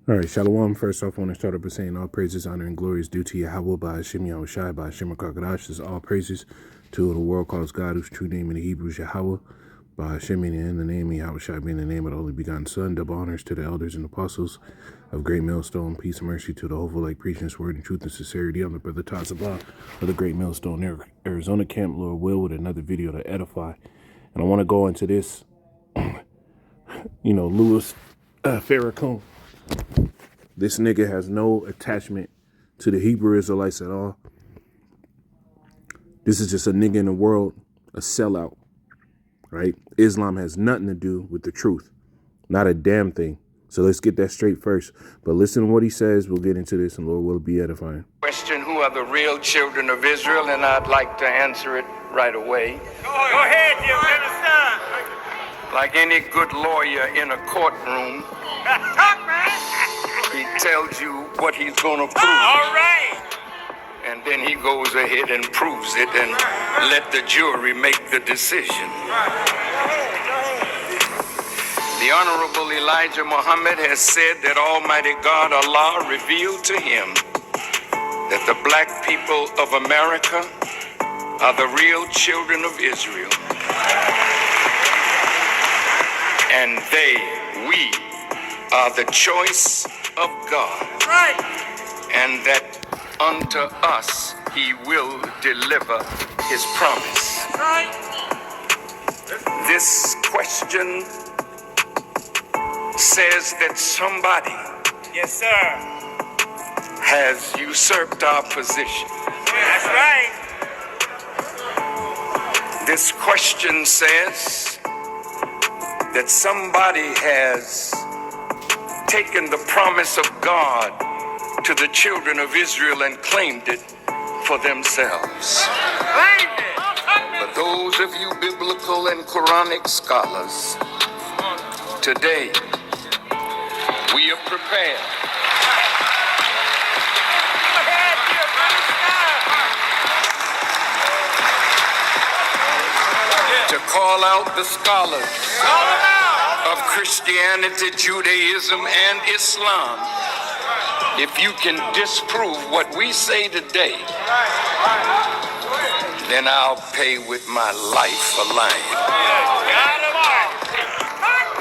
All right, Shalom. First off, I want to start up by saying all praises, honor, and glory is due to Yahweh by Hashem Yahushai by Hashem HaKadosh. This is all praises to the world calls God, whose true name in the Hebrew is Yahweh, by Hashem in the name of Yahushai being the name of the only begotten Son. Double honors to the elders and apostles of Great Millstone. Peace and mercy to the hopeful like preaching His word in truth and sincerity. I'm the brother Tazabah of the Great Millstone Arizona camp, Lord will, with another video to edify. And I want to go into this, Louis Farrakhan. This nigga has no attachment to the Hebrew Israelites at all. This is just a nigga in the world, a sellout, right? Islam has nothing to do with the truth. Not a damn thing. So let's get that straight first. But listen to what he says. We'll get into this and Lord will be edifying. Question, who are the real children of Israel? And I'd like to answer it right away. Go ahead, you understand? Like any good lawyer in a courtroom, Talk, man. he tells you what he's going to prove. All right. And then he goes ahead and proves it and let the jury make the decision. The Honorable Elijah Muhammad has said that Almighty God Allah revealed to him that the black people of America are the real children of Israel. And we are the choice of God. Right. And that unto us he will deliver his promise. Right. This question says that somebody Yes, sir. has usurped our position. That's right. This question says that somebody has taken the promise of God to the children of Israel and claimed it for themselves. Claim it. For those of you biblical and Quranic scholars, today we are prepared Go ahead, you understand? to call out the scholars Call them out. of Christianity, Judaism, and Islam. If you can disprove what we say today, then I'll pay with my life for lying. Got them all.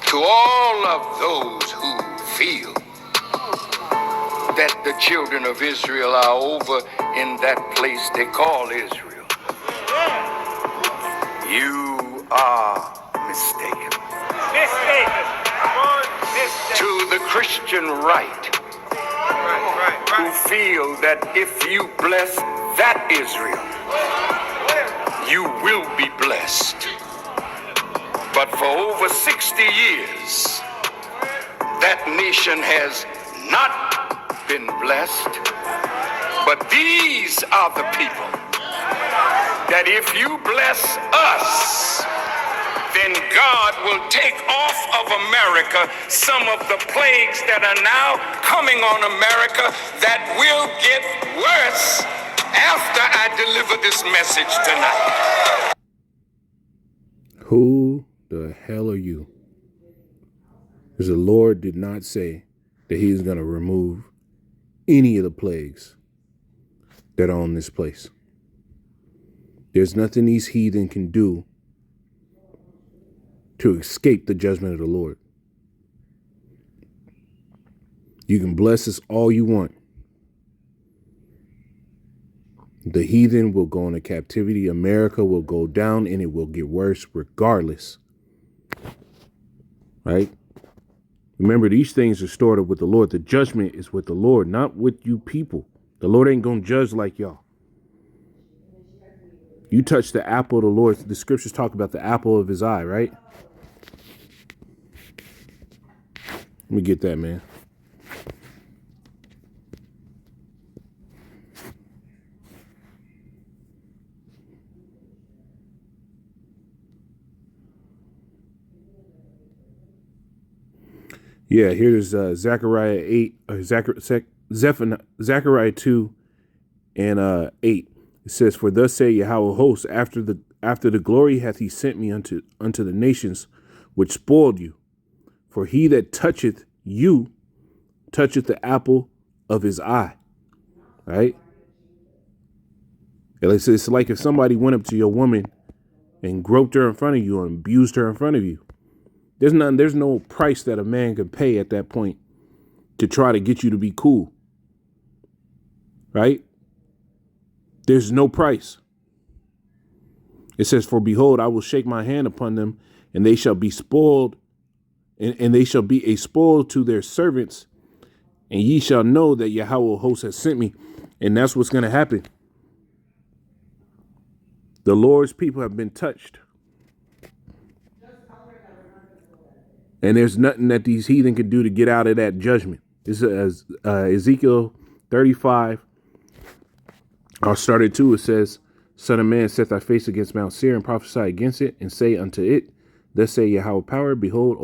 To all of those who feel that the children of Israel are over in that place they call Israel, you are mistaken. Mistaken. To the Christian right, who feel that if you bless that Israel, you will be blessed. But for over 60 years, that nation has not been blessed. But these are the people that if you bless us, then God will take off of America some of the plagues that are now coming on America that will get worse after I deliver this message tonight. Who the hell are you? Because the Lord did not say that he is going to remove any of the plagues that are on this place. There's nothing these heathen can do to escape the judgment of the Lord. You can bless us all you want. The heathen will go into captivity. America will go down and it will get worse regardless. Right? Remember, these things are stored up with the Lord. The judgment is with the Lord, not with you people. The Lord ain't going to judge like y'all. You touch the apple of the Lord. The scriptures talk about the apple of his eye, right? Let me get that, man. Yeah, here's Zechariah 8, Zechariah 2 and 8. It says, "For thus say Yahweh hosts, after the glory hath he sent me unto the nations, which spoiled you. For he that toucheth you toucheth the apple of his eye. Right? It's like if somebody went up to your woman and groped her in front of you and abused her in front of you. There's no price that a man can pay at that point to try to get you to be cool. Right? There's no price. It says, for behold, I will shake my hand upon them, and they shall be spoiled, and they shall be a spoil to their servants, and ye shall know that Yahweh of hosts has sent me. And that's what's going to happen. The Lord's people have been touched. And there's nothing that these heathen can do to get out of that judgment. This is Ezekiel 35. I'll start at 2. It says, Son of man, set thy face against Mount Seir and prophesy against it, and say unto it, Thus say Yahweh power, behold,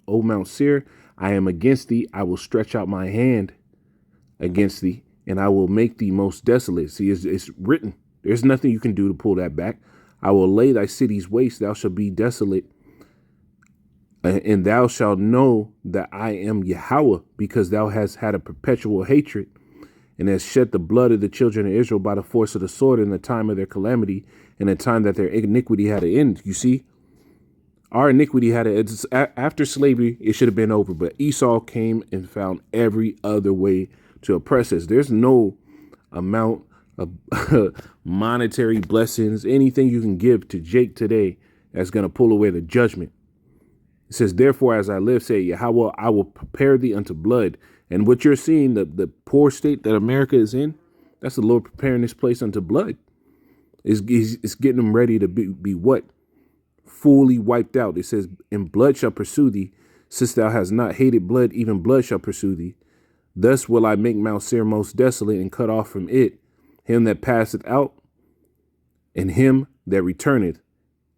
O Mount Seir, I am against thee. I will stretch out my hand against thee, and I will make thee most desolate. See, it's written. There's nothing you can do to pull that back. I will lay thy cities waste. Thou shalt be desolate. And thou shalt know that I am Yahweh, because thou hast had a perpetual hatred, and hast shed the blood of the children of Israel by the force of the sword in the time of their calamity, and the time that their iniquity had an end. You see, our iniquity had an end. After slavery, it should have been over. But Esau came and found every other way to oppress us. There's no amount of monetary blessings, anything you can give to Jake today that's going to pull away the judgment. It says, therefore, as I live, say Yahweh, I will prepare thee unto blood. And what you're seeing, the poor state that America is in, that's the Lord preparing this place unto blood. It's getting them ready to be what? Fully wiped out. It says, and blood shall pursue thee, since thou hast not hated blood, even blood shall pursue thee. Thus will I make Mount Seir most desolate, and cut off from it him that passeth out, and him that returneth.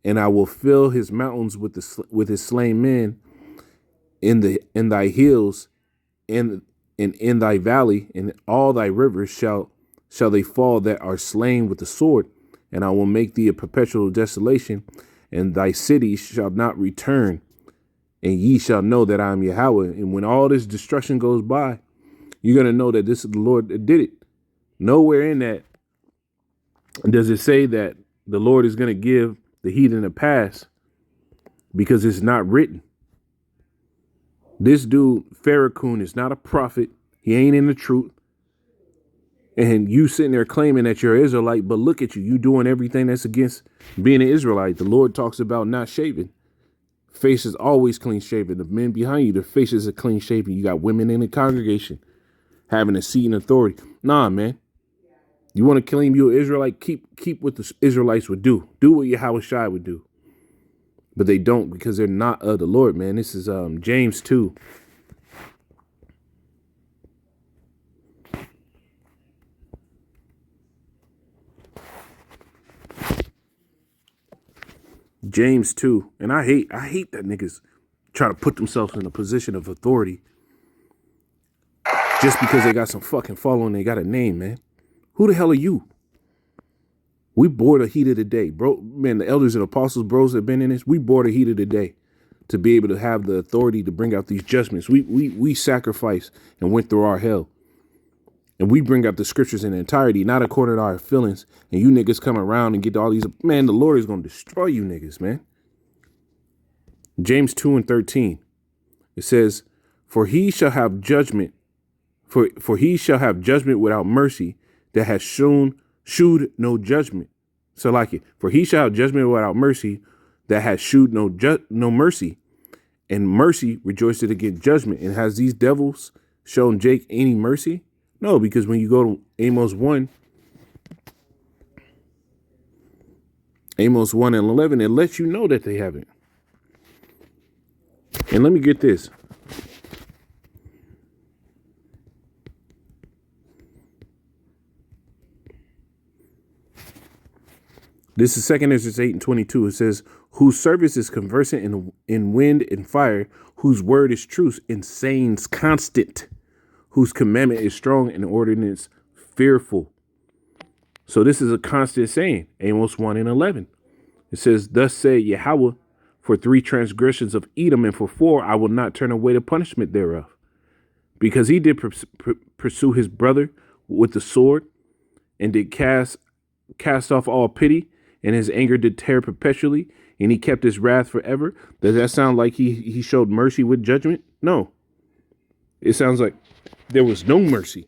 And I will fill his mountains with his slain men in thy hills, and in thy valley, and all thy rivers shall they fall that are slain with the sword. And I will make thee a perpetual desolation, and thy cities shall not return. And ye shall know that I am Yahweh. And when all this destruction goes by, you're going to know that this is the Lord that did it. Nowhere in that does it say that the Lord is going to give the heathen a pass, because it's not written. This dude, Farrakhan, is not a prophet. He ain't in the truth. And you sitting there claiming that you're an Israelite, but look at you. You doing everything that's against being an Israelite. The Lord talks about not shaving. Face is always clean shaven. The men behind you, their faces are clean shaven. You got women in the congregation having a seat in authority. Nah, man. You want to claim you're an Israelite? Keep what the Israelites would do. Do what Yahweh Shai would do. But they don't, because they're not of the Lord, man. This is James 2. James 2. And I hate that niggas try to put themselves in a position of authority just because they got some fucking following, they got a name, man. Who the hell are you? We bore the heat of the day, bro. Man, the elders and apostles, bros that have been in this, we bore the heat of the day to be able to have the authority to bring out these judgments. We sacrificed and went through our hell. And we bring out the scriptures in entirety, not according to our feelings. And you niggas come around and get all these. Man, the Lord is going to destroy you niggas, man. James 2:13. It says, for he shall have judgment. For he shall have judgment without mercy, that has shewed no judgment. So like it. For he shall have judgment without mercy, that has shewed no mercy. And mercy rejoiceth against judgment. And has these devils shown Jake any mercy? No, because when you go to Amos 1 and 11, it lets you know that they haven't. And let me get this. This is 2 Ezra 8:22. It says, whose service is conversant in wind and fire, whose word is truth and sayings constant, whose commandment is strong and ordinance fearful. So this is a constant saying. Amos 1:11. It says, thus say Yahweh, for 3 transgressions of Edom, and for 4 I will not turn away the punishment thereof. Because he did pursue his brother with the sword, and did cast off all pity, and his anger did tear perpetually, and he kept his wrath forever. Does that sound like he showed mercy with judgment? No. It sounds like there was no mercy.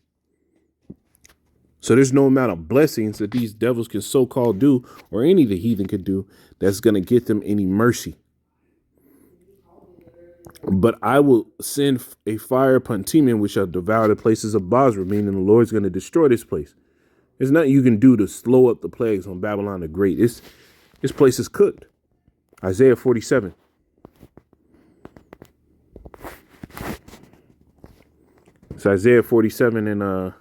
So there's no amount of blessings that these devils can so-called do, or any of the heathen can do, that's going to get them any mercy. But I will send a fire upon Teman, which shall devour the places of Basra, meaning the Lord's going to destroy this place. There's nothing you can do to slow up the plagues on Babylon the Great. This place is cooked. Isaiah 47. It's Isaiah 47 and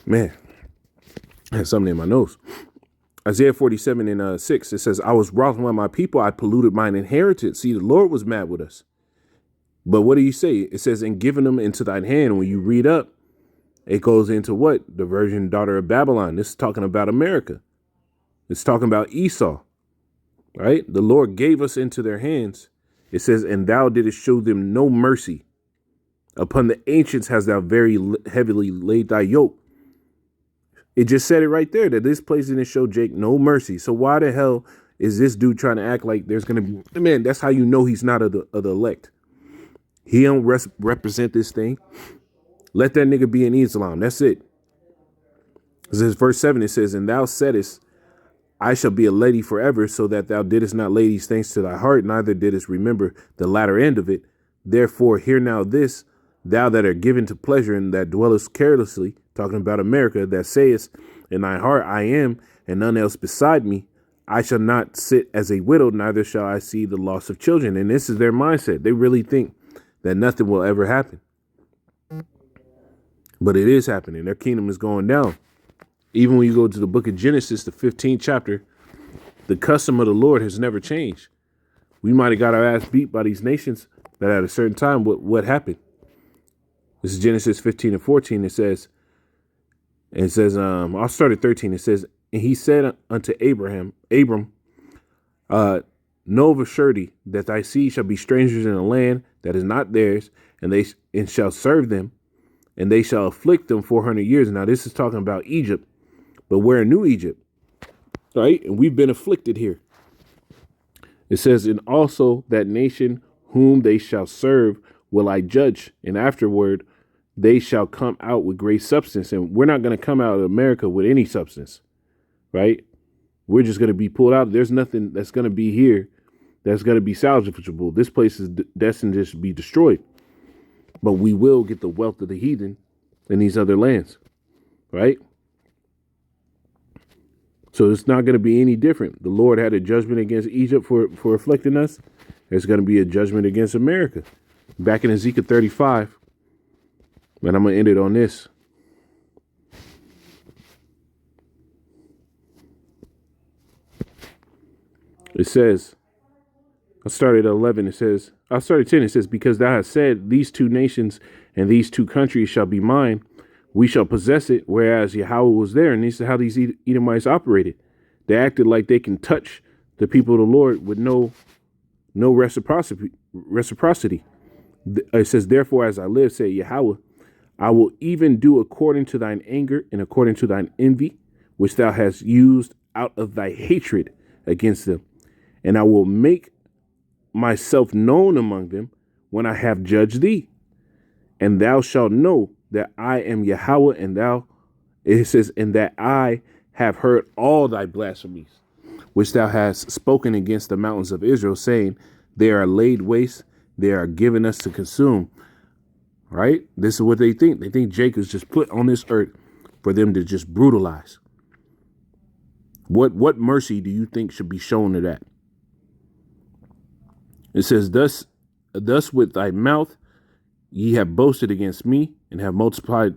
man, I had something in my nose. Isaiah 47 and 6, it says, I was wroth with my people, I polluted mine inheritance. See, the Lord was mad with us. But what do you say? It says, and giving them into thine hand. When you read up, it goes into what? The virgin daughter of Babylon. This is talking about America. It's talking about Esau, right? The Lord gave us into their hands. It says, and thou didst show them no mercy. Upon the ancients hast thou very heavily laid thy yoke. It just said it right there that this place didn't show Jake no mercy. So why the hell is this dude trying to act like there's going to be, man, that's how you know he's not of the elect. He don't represent this thing. Let that nigga be in Islam. That's it. This is verse 7. It says, and thou saidest, I shall be a lady forever, so that thou didst not lay these things to thy heart, neither didst remember the latter end of it. Therefore, hear now this, thou that art given to pleasure and that dwellest carelessly, talking about America, that sayest in thy heart, I am, and none else beside me. I shall not sit as a widow, neither shall I see the loss of children. And this is their mindset. They really think that nothing will ever happen. But it is happening. Their kingdom is going down. Even when you go to the book of Genesis, the 15th chapter, the custom of the Lord has never changed. We might have got our ass beat by these nations, but at a certain time, what happened? This is Genesis 15 and 14. It says, I'll start at 13. It says, and he said unto Abram, know of a surety that thy seed shall be strangers in a land that is not theirs, and shall serve them, and they shall afflict them 400 years. Now, this is talking about Egypt, but we're in New Egypt, right? And we've been afflicted here. It says, and also that nation whom they shall serve will I judge, and afterward they shall come out with great substance. And we're not going to come out of America with any substance, right? We're just going to be pulled out. There's nothing that's going to be here that's going to be salvageable. This place is destined to be destroyed. But we will get the wealth of the heathen in these other lands, right? So it's not going to be any different. The Lord had a judgment against Egypt for afflicting us. There's going to be a judgment against America. Back in Ezekiel 35, and I'm going to end it on this. It says, I started at 11. It says, I started 10. It says, because thou hast said, these two nations and these two countries shall be mine. We shall possess it. Whereas Yahweh was there. And this is how these Edomites operated. They acted like they can touch the people of the Lord with no reciprocity. It says, therefore, as I live, say Yahweh, I will even do according to thine anger and according to thine envy, which thou hast used out of thy hatred against them. And I will make myself known among them when I have judged thee. And thou shalt know that I am Yahweh, and it says, and that I have heard all thy blasphemies, which thou hast spoken against the mountains of Israel, saying, they are laid waste, they are given us to consume. Right? This is what they think. They think Jacob's just put on this earth for them to just brutalize. What mercy do you think should be shown to that? It says, thus with thy mouth ye have boasted against me, and have multiplied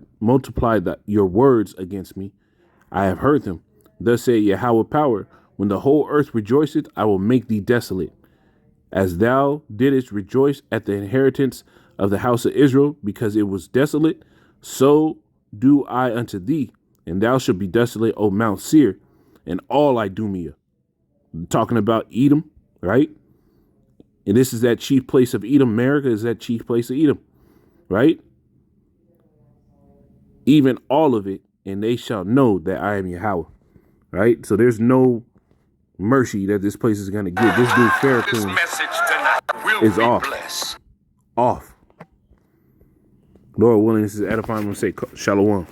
your words against me. I have heard them. Thus saith Yahweh power, when the whole earth rejoiceth, I will make thee desolate. As thou didst rejoice at the inheritance of the house of Israel, because it was desolate, so do I unto thee, and thou shalt be desolate, O Mount Seir. and all Idumea. Talking about Edom, right? And this is that chief place of Edom. America is that chief place of Edom, right? Even all of it, and they shall know that I am Yahweh, right? So there's no mercy that this place is going to get. This dude This Farrakhan message tonight will is be off. blessed. Off. Lord willing, this is edifying. I'm going to say shalom.